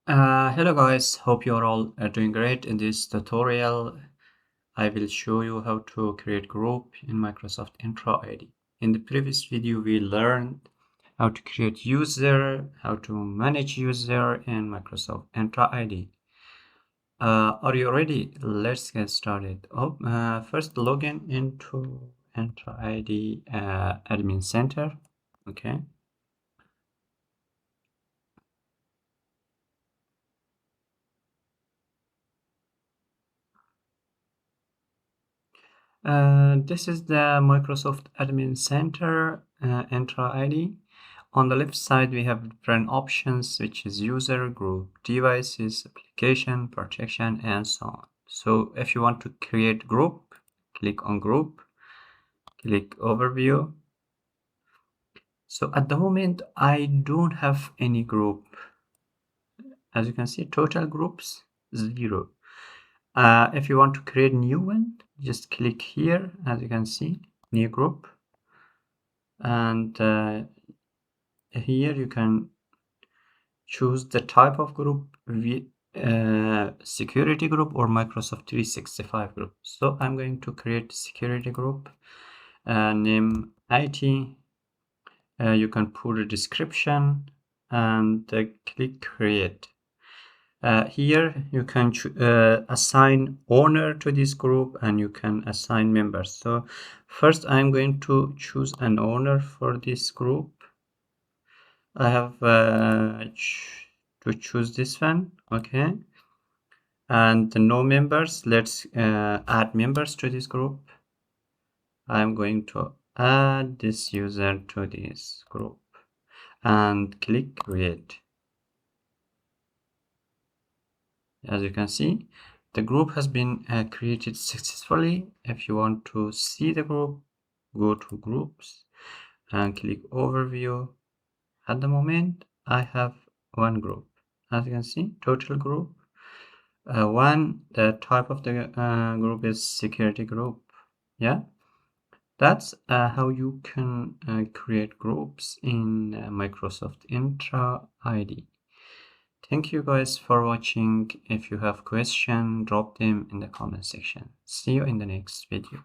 Hello guys, hope you're all doing great. In this tutorial, I will show you how to create group in Microsoft Entra ID. In the previous video, we learned how to create user, how to manage user in Microsoft Entra ID. Are you ready? Let's get started. First, login into Entra ID admin center. Okay. This is the Microsoft Admin Center Entra ID. On the left side, we have different options, which is user, group, devices, application, protection, and so on. So if you want to create group, click on group, click overview. So at the moment, I don't have any group. As you can see, total groups, 0. If you want to create a new one, just click here, as you can see, new group. And here you can choose the type of group, security group or Microsoft 365 group. So I'm going to create security group, name IT. You can put a description and click create. Here you can assign owner to this group and you can assign members. So first I'm going to choose an owner for this group. I have to choose this one. Okay. And no members. Let's add members to this group. I'm going to add this user to this group and click create. As you can see, the group has been created successfully. If you want to see the group, go to groups and click overview. At the moment, I have one group. As you can see, total group. The type of the group is security group. Yeah, that's how you can create groups in Microsoft Entra ID. Thank you guys for watching. If you have questions, drop them in the comment section. See you in the next video.